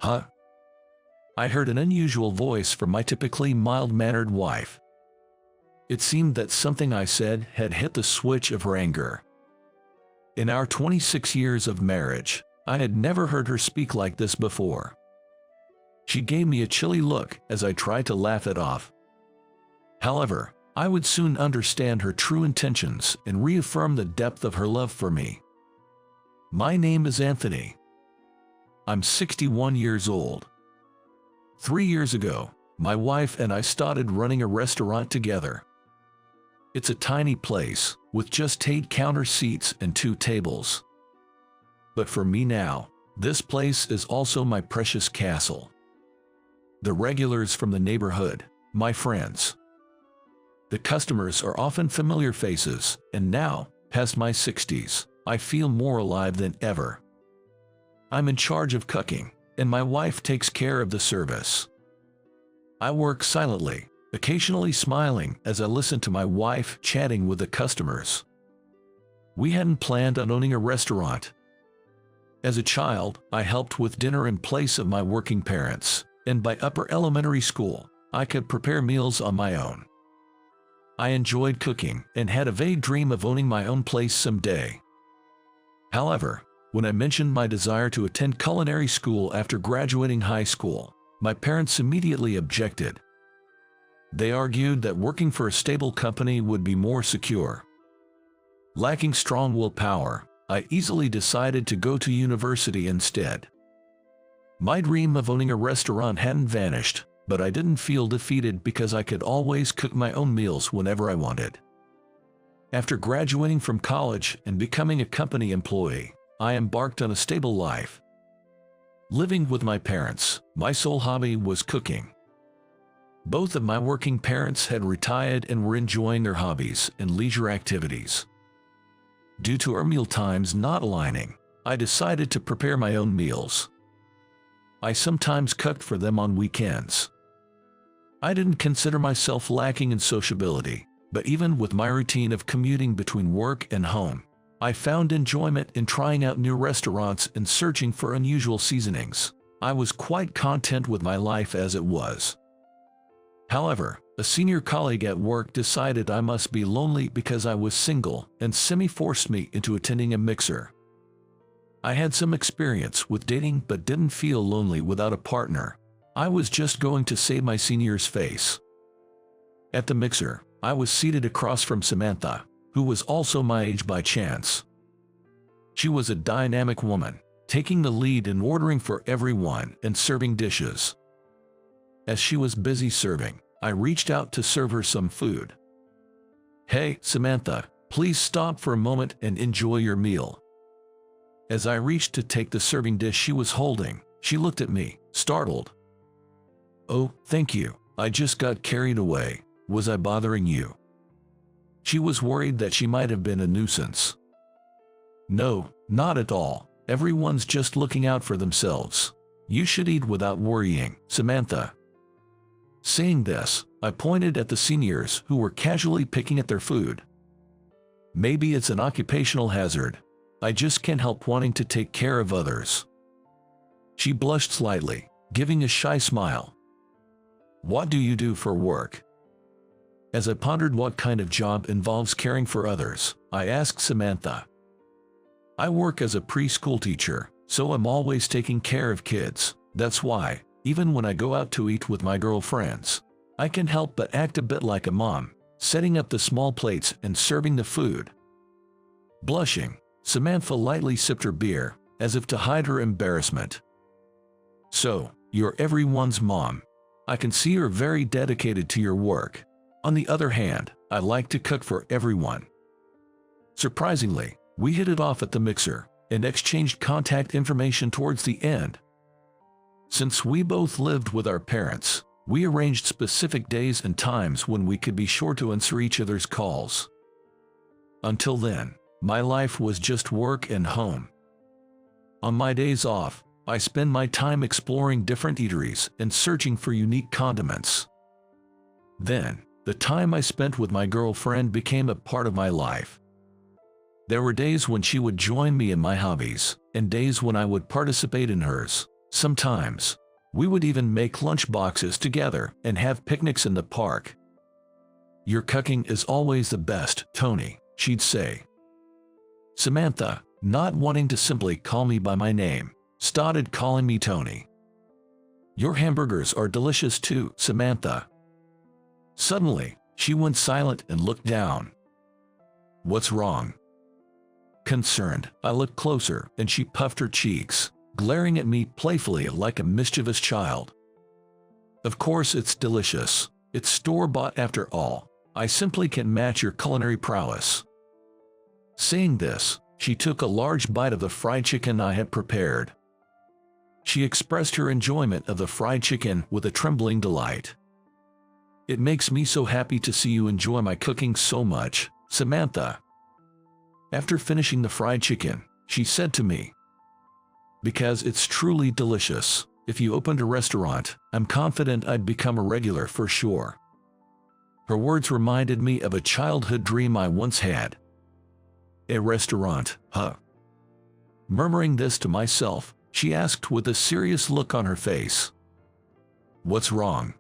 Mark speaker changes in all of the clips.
Speaker 1: Huh? I heard an unusual voice from my typically mild-mannered wife. It seemed that something I said had hit the switch of her anger. In our 26 years of marriage, I had never heard her speak like this before. She gave me a chilly look as I tried to laugh it off. However, I would soon understand her true intentions and reaffirm the depth of her love for me. My name is Anthony. I'm 61 years old. 3 years ago, my wife and I started running a restaurant together. It's a tiny place, with just 8 counter seats and 2 tables. But for me now, this place is also my precious castle. The regulars from the neighborhood, my friends. The customers are often familiar faces, and now, past my 60s, I feel more alive than ever. I'm in charge of cooking, and my wife takes care of the service. I work silently, occasionally smiling as I listen to my wife chatting with the customers. We hadn't planned on owning a restaurant. As a child, I helped with dinner in place of my working parents, and by upper elementary school, I could prepare meals on my own. I enjoyed cooking and had a vague dream of owning my own place someday. However, when I mentioned my desire to attend culinary school after graduating high school, my parents immediately objected. They argued that working for a stable company would be more secure. Lacking strong willpower, I easily decided to go to university instead. My dream of owning a restaurant hadn't vanished, but I didn't feel defeated because I could always cook my own meals whenever I wanted. After graduating from college and becoming a company employee, I embarked on a stable life. Living with my parents, my sole hobby was cooking. Both of my working parents had retired and were enjoying their hobbies and leisure activities. Due to our meal times not aligning, I decided to prepare my own meals. I sometimes cooked for them on weekends. I didn't consider myself lacking in sociability, but even with my routine of commuting between work and home, I found enjoyment in trying out new restaurants and searching for unusual seasonings. I was quite content with my life as it was. However, a senior colleague at work decided I must be lonely because I was single and semi-forced me into attending a mixer. I had some experience with dating but didn't feel lonely without a partner. I was just going to save my senior's face. At the mixer, I was seated across from Samantha, who was also my age by chance. She was a dynamic woman, taking the lead in ordering for everyone and serving dishes. As she was busy serving, I reached out to serve her some food. "Hey, Samantha, please stop for a moment and enjoy your meal." As I reached to take the serving dish she was holding, she looked at me, startled. "Oh, thank you. I just got carried away. Was I bothering you?" She was worried that she might have been a nuisance. "No, not at all. Everyone's just looking out for themselves. You should eat without worrying, Samantha." Saying this, I pointed at the seniors who were casually picking at their food. "Maybe it's an occupational hazard. I just can't help wanting to take care of others." She blushed slightly, giving a shy smile. "What do you do for work?" As I pondered what kind of job involves caring for others, I asked Samantha. "I work as a preschool teacher, so I'm always taking care of kids. That's why, even when I go out to eat with my girlfriends, I can help but act a bit like a mom, setting up the small plates and serving the food." Blushing, Samantha lightly sipped her beer, as if to hide her embarrassment. "So, you're everyone's mom. I can see you're very dedicated to your work. On the other hand, I like to cook for everyone." Surprisingly, we hit it off at the mixer and exchanged contact information towards the end. Since we both lived with our parents, we arranged specific days and times when we could be sure to answer each other's calls. Until then, my life was just work and home. On my days off, I spend my time exploring different eateries and searching for unique condiments. Then, the time I spent with my girlfriend became a part of my life. There were days when she would join me in my hobbies, and days when I would participate in hers, Sometimes, we would even make lunch boxes together and have picnics in the park. "Your cooking is always the best, Tony," she'd say. Samantha, not wanting to simply call me by my name, started calling me Tony. "Your hamburgers are delicious too, Samantha." Suddenly, she went silent and looked down. "What's wrong?" Concerned, I looked closer and she puffed her cheeks, glaring at me playfully like a mischievous child. "Of course it's delicious. It's store-bought after all. I simply can't match your culinary prowess." Saying this, she took a large bite of the fried chicken I had prepared. She expressed her enjoyment of the fried chicken with a trembling delight. "It makes me so happy to see you enjoy my cooking so much, Samantha." After finishing the fried chicken, she said to me, "Because it's truly delicious. If you opened a restaurant, I'm confident I'd become a regular for sure." Her words reminded me of a childhood dream I once had. "A restaurant, huh?" Murmuring this to myself, she asked with a serious look on her face. "What's wrong?"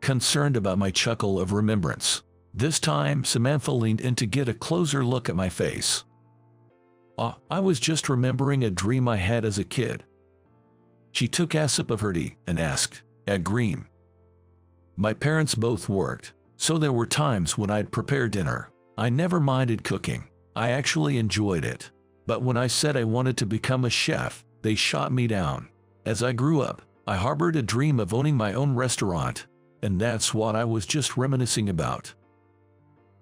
Speaker 1: Concerned about my chuckle of remembrance, this time Samantha leaned in to get a closer look at my face. I was just remembering a dream I had as a kid." She took a sip of her tea and asked, "A dream?" "My parents both worked, so there were times when I'd prepare dinner. I never minded cooking. I actually enjoyed it. But when I said I wanted to become a chef, they shot me down. As I grew up, I harbored a dream of owning my own restaurant, and that's what I was just reminiscing about."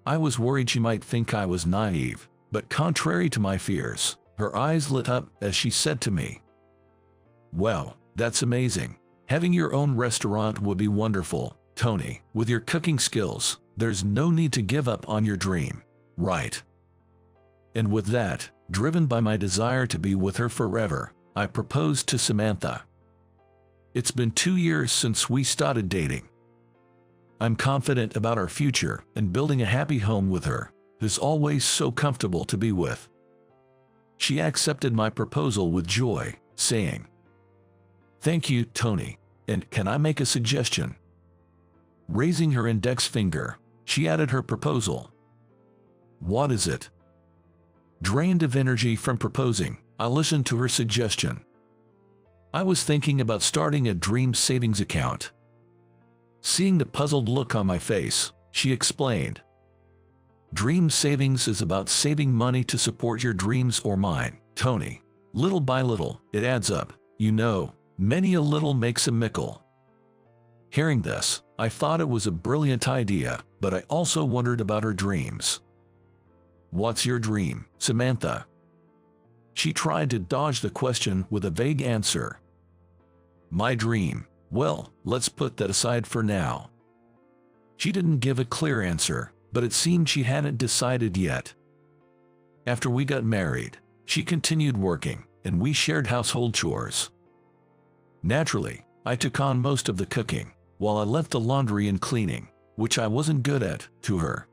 Speaker 1: I was worried she might think I was naive, but contrary to my fears, her eyes lit up as she said to me, "Well, that's amazing. Having your own restaurant would be wonderful, Tony. With your cooking skills, there's no need to give up on your dream, right?" And with that, driven by my desire to be with her forever, I proposed to Samantha. It's been 2 years since we started dating. I'm confident about our future and building a happy home with her, who's always so comfortable to be with. She accepted my proposal with joy, saying, "Thank you, Tony, and can I make a suggestion?" Raising her index finger, she added her proposal. "What is it?" Drained of energy from proposing, I listened to her suggestion. "I was thinking about starting a dream savings account." Seeing the puzzled look on my face, she explained, "Dream savings is about saving money to support your dreams or mine, Tony. Little by little, it adds up. You know, many a little makes a mickle." Hearing this, I thought it was a brilliant idea, but I also wondered about her dreams. "What's your dream, Samantha?" She tried to dodge the question with a vague answer. "My dream? Well, let's put that aside for now." She didn't give a clear answer, but it seemed she hadn't decided yet. After we got married, she continued working, and we shared household chores. Naturally, I took on most of the cooking, while I left the laundry and cleaning, which I wasn't good at, to her.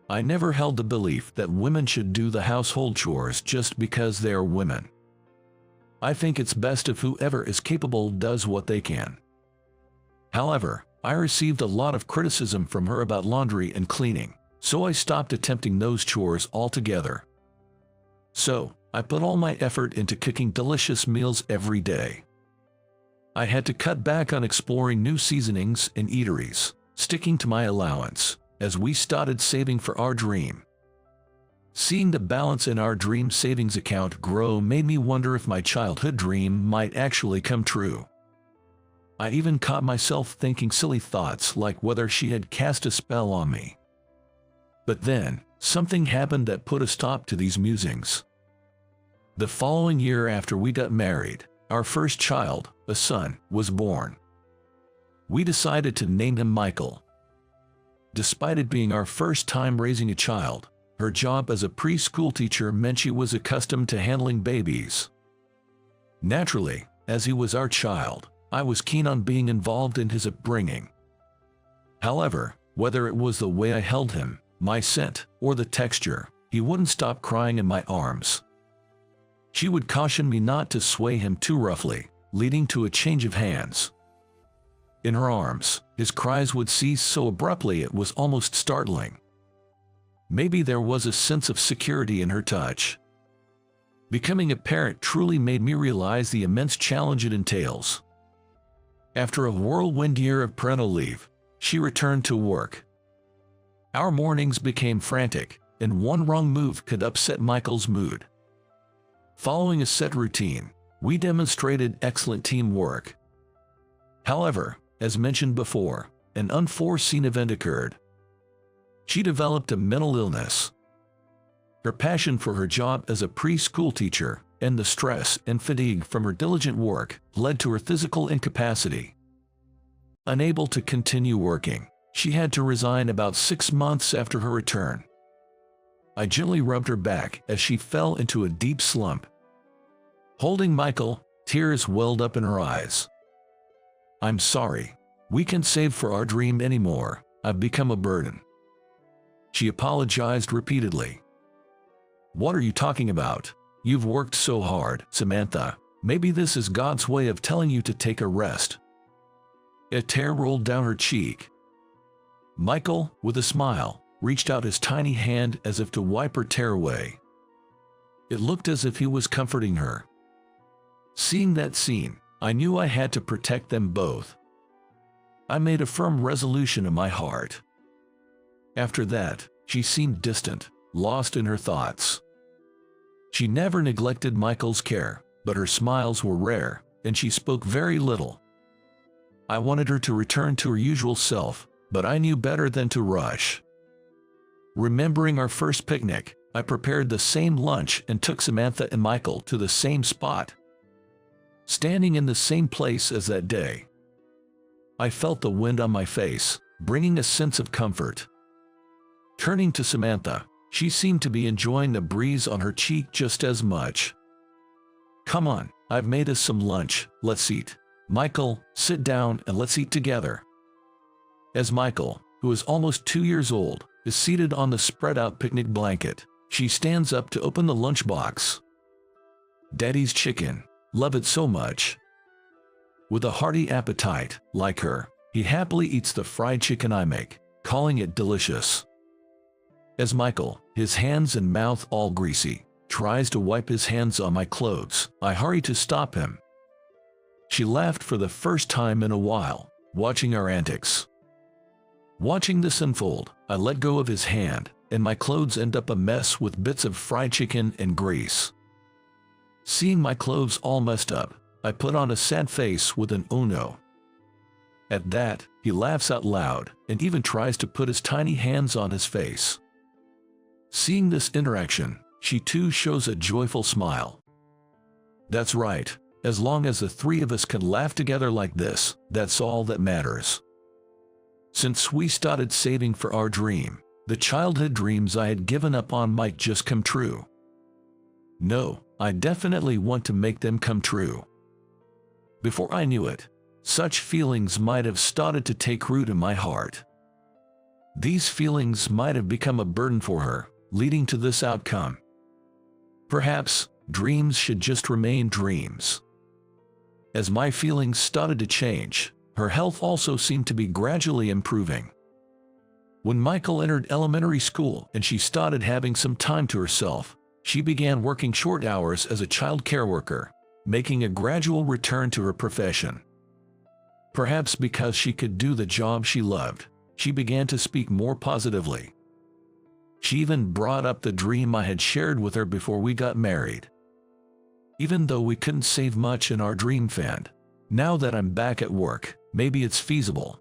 Speaker 1: I never held the belief that women should do the household chores just because they are women. I think it's best if whoever is capable does what they can. However, I received a lot of criticism from her about laundry and cleaning, so I stopped attempting those chores altogether. So, I put all my effort into cooking delicious meals every day. I had to cut back on exploring new seasonings and eateries, sticking to my allowance, as we started saving for our dream. Seeing the balance in our dream savings account grow made me wonder if my childhood dream might actually come true. I even caught myself thinking silly thoughts like whether she had cast a spell on me. But then, something happened that put a stop to these musings. The following year after we got married, our first child, a son, was born. We decided to name him Michael. Despite it being our first time raising a child, her job as a preschool teacher meant she was accustomed to handling babies. Naturally, as he was our child, I was keen on being involved in his upbringing. However, whether it was the way I held him, my scent, or the texture, he wouldn't stop crying in my arms. She would caution me not to sway him too roughly, leading to a change of hands. In her arms, his cries would cease so abruptly it was almost startling. Maybe there was a sense of security in her touch. Becoming a parent truly made me realize the immense challenge it entails. After a whirlwind year of parental leave, she returned to work. Our mornings became frantic, and one wrong move could upset Michael's mood. Following a set routine, we demonstrated excellent teamwork. However, as mentioned before, an unforeseen event occurred. She developed a mental illness. Her passion for her job as a preschool teacher and the stress and fatigue from her diligent work led to her physical incapacity. Unable to continue working, she had to resign about 6 months after her return. I gently rubbed her back as she fell into a deep slump. Holding Michael, tears welled up in her eyes. "I'm sorry. We can't save for our dream anymore. I've become a burden." She apologized repeatedly. "What are you talking about? You've worked so hard, Samantha. Maybe this is God's way of telling you to take a rest." A tear rolled down her cheek. Michael, with a smile, reached out his tiny hand as if to wipe her tear away. It looked as if he was comforting her. Seeing that scene, I knew I had to protect them both. I made a firm resolution in my heart. After that, she seemed distant, lost in her thoughts. She never neglected Michael's care, but her smiles were rare, and she spoke very little. I wanted her to return to her usual self, but I knew better than to rush. Remembering our first picnic, I prepared the same lunch and took Samantha and Michael to the same spot. Standing in the same place as that day, I felt the wind on my face, bringing a sense of comfort. Turning to Samantha, she seemed to be enjoying the breeze on her cheek just as much. "Come on, I've made us some lunch, let's eat. Michael, sit down and let's eat together." As Michael, who is almost 2 years old, is seated on the spread-out picnic blanket, she stands up to open the lunchbox. "Daddy's chicken. Love it so much." With a hearty appetite, like her, he happily eats the fried chicken I make, calling it delicious. As Michael, his hands and mouth all greasy, tries to wipe his hands on my clothes, I hurry to stop him. She laughed for the first time in a while, watching our antics. Watching this unfold, I let go of his hand, and my clothes end up a mess with bits of fried chicken and grease. Seeing my clothes all messed up, I put on a sad face with an "oh no." At that, he laughs out loud and even tries to put his tiny hands on his face. Seeing this interaction, she too shows a joyful smile. That's right, as long as the three of us can laugh together like this, that's all that matters. Since we started saving for our dream, the childhood dreams I had given up on might just come true. No, I definitely want to make them come true. Before I knew it, such feelings might have started to take root in my heart. These feelings might have become a burden for her, leading to this outcome. Perhaps, dreams should just remain dreams. As my feelings started to change, her health also seemed to be gradually improving. When Michael entered elementary school and she started having some time to herself, she began working short hours as a child care worker, making a gradual return to her profession. Perhaps because she could do the job she loved, she began to speak more positively. She even brought up the dream I had shared with her before we got married. Even though we couldn't save much in our dream fund, now that I'm back at work, maybe it's feasible.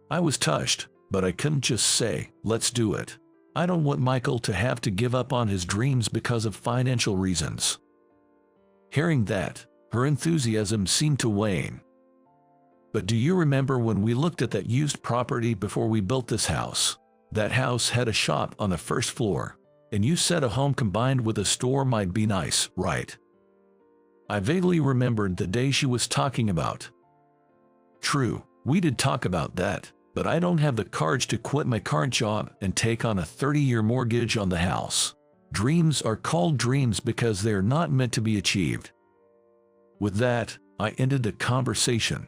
Speaker 1: I was touched, but I couldn't just say, "Let's do it." I don't want Michael to have to give up on his dreams because of financial reasons. Hearing that, her enthusiasm seemed to wane. "But do you remember when we looked at that used property before we built this house? That house had a shop on the first floor, and you said a home combined with a store might be nice, right?" I vaguely remembered the day she was talking about. True, we did talk about that, but I don't have the courage to quit my current job and take on a 30-year mortgage on the house. Dreams are called dreams because they are not meant to be achieved. With that, I ended the conversation.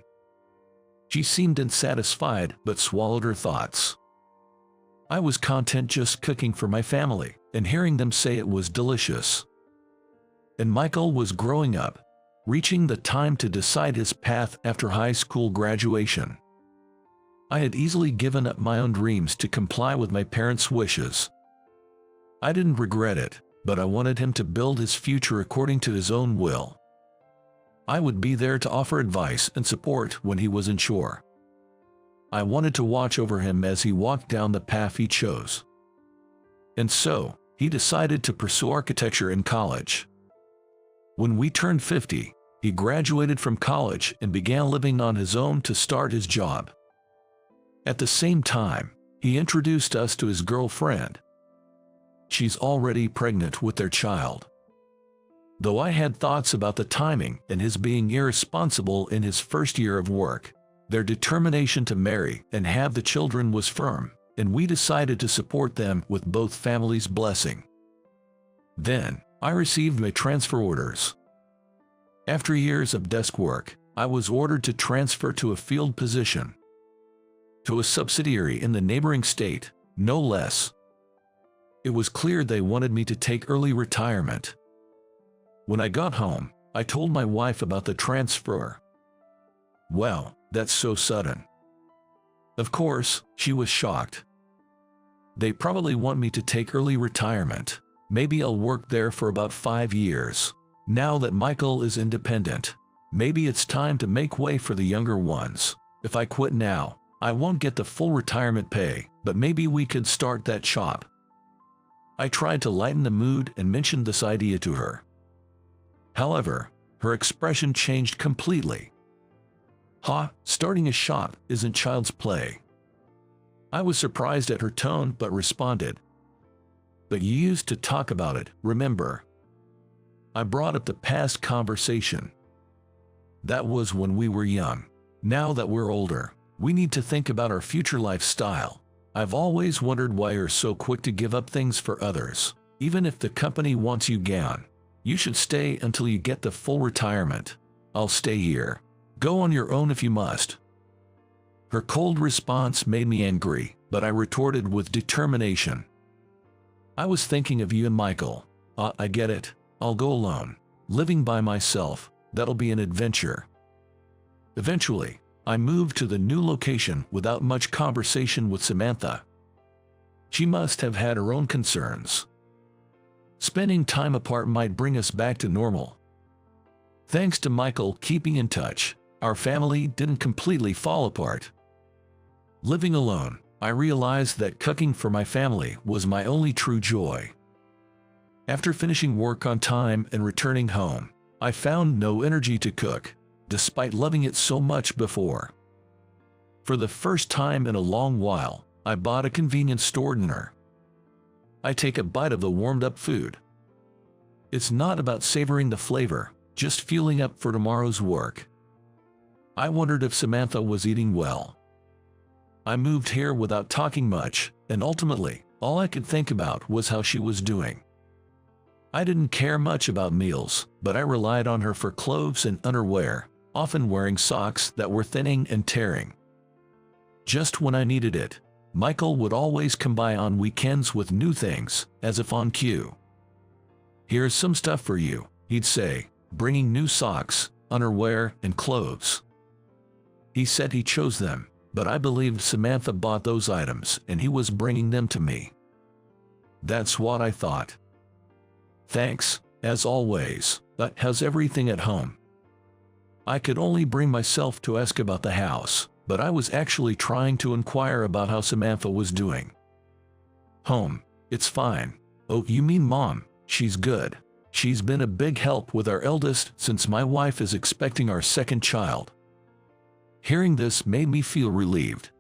Speaker 1: She seemed unsatisfied but swallowed her thoughts. I was content just cooking for my family and hearing them say it was delicious. And Michael was growing up, reaching the time to decide his path after high school graduation. I had easily given up my own dreams to comply with my parents' wishes. I didn't regret it, but I wanted him to build his future according to his own will. I would be there to offer advice and support when he wasn't sure. I wanted to watch over him as he walked down the path he chose. And so, he decided to pursue architecture in college. When we turned 50, he graduated from college and began living on his own to start his job. At the same time, he introduced us to his girlfriend. She's already pregnant with their child. Though I had thoughts about the timing and his being irresponsible in his first year of work, their determination to marry and have the children was firm, and we decided to support them with both families' blessing. Then, I received my transfer orders. After years of desk work, I was ordered to transfer to a field position. To a subsidiary in the neighboring state, no less. It was clear they wanted me to take early retirement. When I got home, I told my wife about the transfer. "Well, that's so sudden." Of course, she was shocked. "They probably want me to take early retirement. Maybe I'll work there for about 5 years. Now that Michael is independent, maybe it's time to make way for the younger ones. If I quit now, I won't get the full retirement pay, but maybe we could start that shop." I tried to lighten the mood and mentioned this idea to her. However, her expression changed completely. Starting a shop isn't child's play." I was surprised at her tone but responded, "But you used to talk about it, remember?" I brought up the past conversation. "That was when we were young. Now that we're older, we need to think about our future lifestyle. I've always wondered why you're so quick to give up things for others. Even if the company wants you gone, you should stay until you get the full retirement. I'll stay here. Go on your own if you must." Her cold response made me angry, but I retorted with determination. "I was thinking of you and Michael. I get it. I'll go alone. Living by myself, that'll be an adventure." Eventually, I moved to the new location without much conversation with Samantha. She must have had her own concerns. Spending time apart might bring us back to normal. Thanks to Michael keeping in touch, our family didn't completely fall apart. Living alone, I realized that cooking for my family was my only true joy. After finishing work on time and returning home, I found no energy to cook, despite loving it so much before. For the first time in a long while, I bought a convenience store dinner. I take a bite of the warmed-up food. It's not about savoring the flavor, just fueling up for tomorrow's work. I wondered if Samantha was eating well. I moved here without talking much, and ultimately, all I could think about was how she was doing. I didn't care much about meals, but I relied on her for clothes and underwear, often wearing socks that were thinning and tearing. Just when I needed it, Michael would always come by on weekends with new things, as if on cue. "Here's some stuff for you," he'd say, bringing new socks, underwear, and clothes. He said he chose them, but I believed Samantha bought those items and he was bringing them to me. That's what I thought. "Thanks, as always, but how's everything at home?" I could only bring myself to ask about the house, but I was actually trying to inquire about how Samantha was doing. "Home, it's fine." "Oh, you mean Mom? She's good. She's been a big help with our eldest since my wife is expecting our second child." Hearing this made me feel relieved.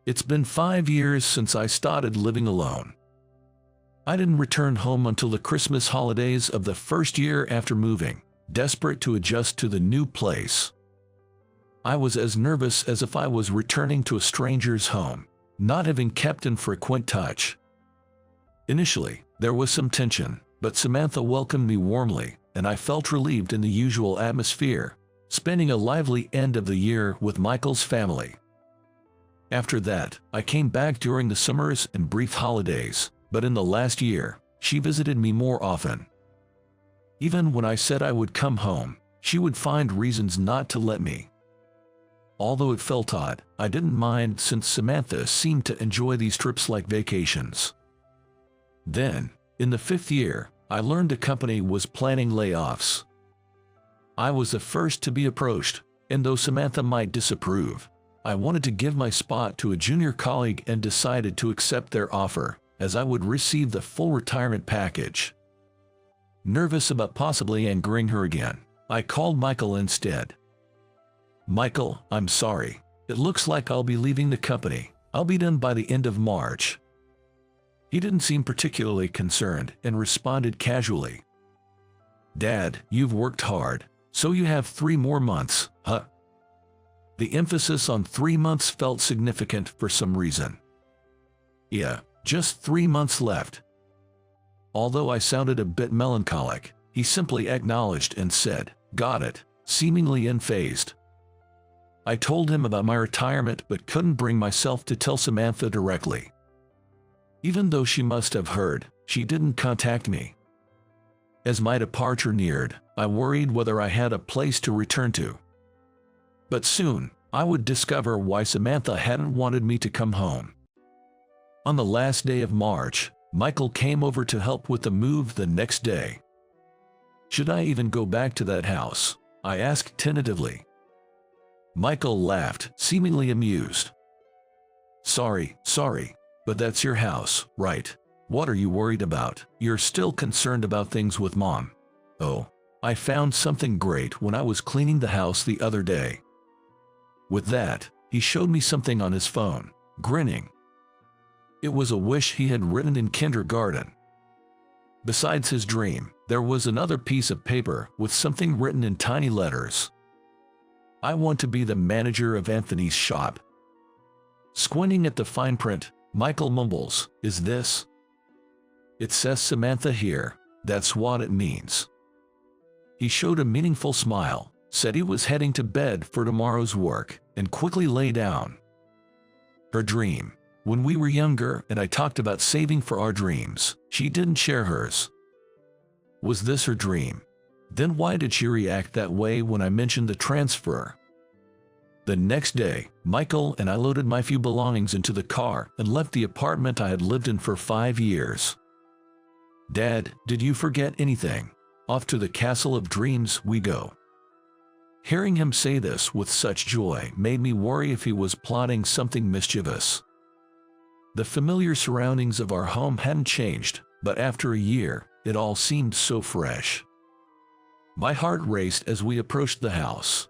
Speaker 1: It's been 5 years since I started living alone. I didn't return home until the Christmas holidays of the first year after moving, desperate to adjust to the new place. I was as nervous as if I was returning to a stranger's home, not having kept in frequent touch. Initially, there was some tension, but Samantha welcomed me warmly, and I felt relieved in the usual atmosphere. spending a lively end of the year with Michael's family. After that, I came back during the summers and brief holidays, but in the last year, she visited me more often. Even when I said I would come home, she would find reasons not to let me. Although it felt odd, I didn't mind since Samantha seemed to enjoy these trips like vacations. Then, in the 5th year, I learned the company was planning layoffs. I was the first to be approached, and though Samantha might disapprove, I wanted to give my spot to a junior colleague and decided to accept their offer, as I would receive the full retirement package. Nervous about possibly angering her again, I called Michael instead. "Michael, I'm sorry. It looks like I'll be leaving the company. I'll be done by the end of March." He didn't seem particularly concerned and responded casually. "Dad, you've worked hard, so you have 3 more months, huh?" The emphasis on 3 months felt significant for some reason. "Yeah, just 3 months left." Although I sounded a bit melancholic, he simply acknowledged and said, "Got it," seemingly unfazed. I told him about my retirement but couldn't bring myself to tell Samantha directly. Even though she must have heard, she didn't contact me. As my departure neared, I worried whether I had a place to return to. But soon, I would discover why Samantha hadn't wanted me to come home. On the last day of March, Michael came over to help with the move the next day. "Should I even go back to that house?" I asked tentatively. Michael laughed, seemingly amused. Sorry, but that's your house, right? What are you worried about? You're still concerned about things with Mom." "Oh, I found something great when I was cleaning the house the other day." With that, he showed me something on his phone, grinning. It was a wish he had written in kindergarten. Besides his dream, there was another piece of paper with something written in tiny letters. "I want to be the manager of Anthony's shop." Squinting at the fine print, Michael mumbles, "Is this?" "It says Samantha here, that's what it means." He showed a meaningful smile, said he was heading to bed for tomorrow's work, and quickly lay down. Her dream. When we were younger and I talked about saving for our dreams, she didn't share hers. Was this her dream? Then why did she react that way when I mentioned the transfer? The next day, Michael and I loaded my few belongings into the car and left the apartment I had lived in for 5 years. "Dad, did you forget anything? Off to the castle of dreams we go." Hearing him say this with such joy made me worry if he was plotting something mischievous. The familiar surroundings of our home hadn't changed, but after a year, it all seemed so fresh. My heart raced as we approached the house.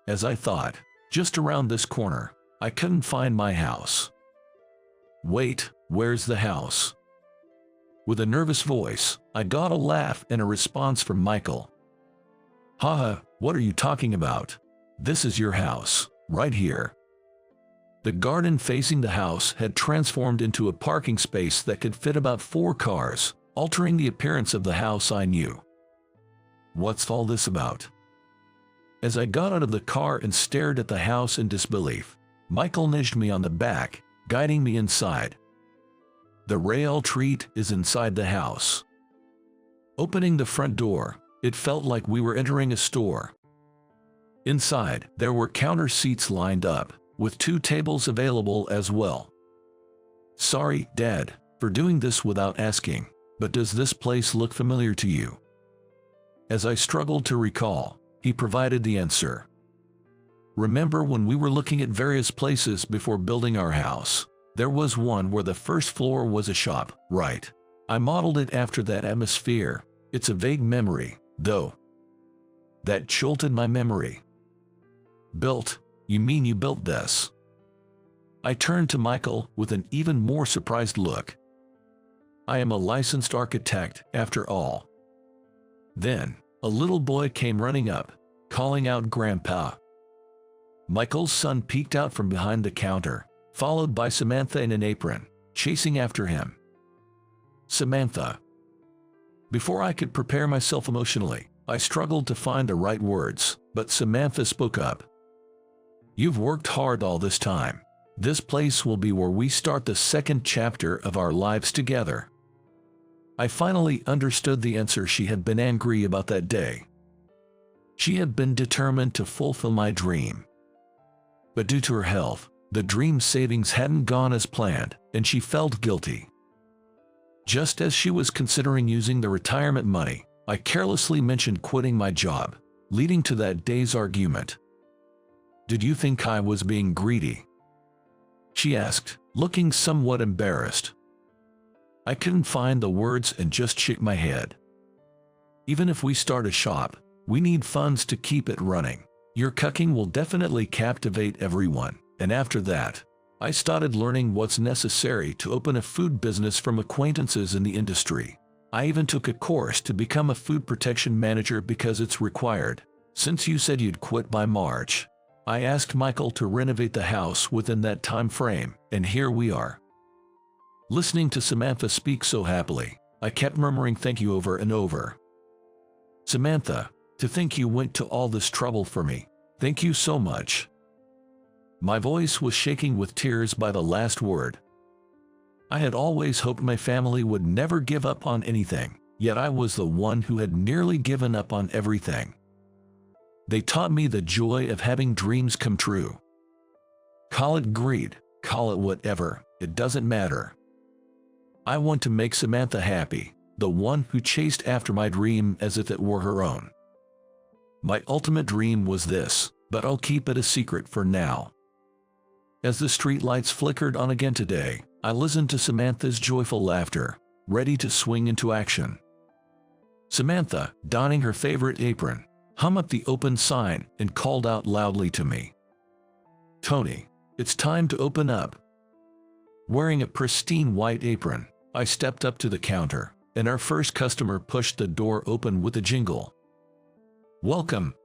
Speaker 1: As I thought, just around this corner, I couldn't find my house. "Wait, where's the house?" With a nervous voice, I got a laugh and a response from Michael. "Haha, what are you talking about? This is your house, right here." The garden facing the house had transformed into a parking space that could fit about 4 cars, altering the appearance of the house I knew. "What's all this about?" As I got out of the car and stared at the house in disbelief, Michael nudged me on the back, guiding me inside. The real treat is inside the house. Opening the front door, it felt like we were entering a store. Inside, there were counter seats lined up, with 2 tables available as well. "Sorry, Dad, for doing this without asking, but does this place look familiar to you?" As I struggled to recall, he provided the answer. "Remember when we were looking at various places before building our house? There was one where the first floor was a shop, right? I modeled it after that atmosphere. It's a vague memory, though." That jolted my memory. "Built? You mean you built this?" I turned to Michael with an even more surprised look. "I am a licensed architect, after all." Then, a little boy came running up, calling out "Grandpa." Michael's son peeked out from behind the counter, followed by Samantha in an apron, chasing after him. "Samantha." Before I could prepare myself emotionally, I struggled to find the right words. But Samantha spoke up. "You've worked hard all this time. This place will be where we start the second chapter of our lives together." I finally understood the answer she had been angry about that day. She had been determined to fulfill my dream. But due to her health, the dream savings hadn't gone as planned, and she felt guilty. Just as she was considering using the retirement money, I carelessly mentioned quitting my job, leading to that day's argument. "Did you think I was being greedy?" she asked, looking somewhat embarrassed. I couldn't find the words and just shook my head. "Even if we start a shop, we need funds to keep it running. Your cooking will definitely captivate everyone, and after that, I started learning what's necessary to open a food business from acquaintances in the industry. I even took a course to become a food protection manager because it's required. Since you said you'd quit by March, I asked Michael to renovate the house within that time frame, and here we are." Listening to Samantha speak so happily, I kept murmuring thank you over and over. "Samantha, to think you went to all this trouble for me. Thank you so much." My voice was shaking with tears by the last word. I had always hoped my family would never give up on anything, yet I was the one who had nearly given up on everything. They taught me the joy of having dreams come true. Call it greed, call it whatever, it doesn't matter. I want to make Samantha happy, the one who chased after my dream as if it were her own. My ultimate dream was this, but I'll keep it a secret for now. As the streetlights flickered on again today, I listened to Samantha's joyful laughter, ready to swing into action. Samantha, donning her favorite apron, hung up the open sign and called out loudly to me. "Tony, it's time to open up." Wearing a pristine white apron, I stepped up to the counter, and our first customer pushed the door open with a jingle. "Welcome,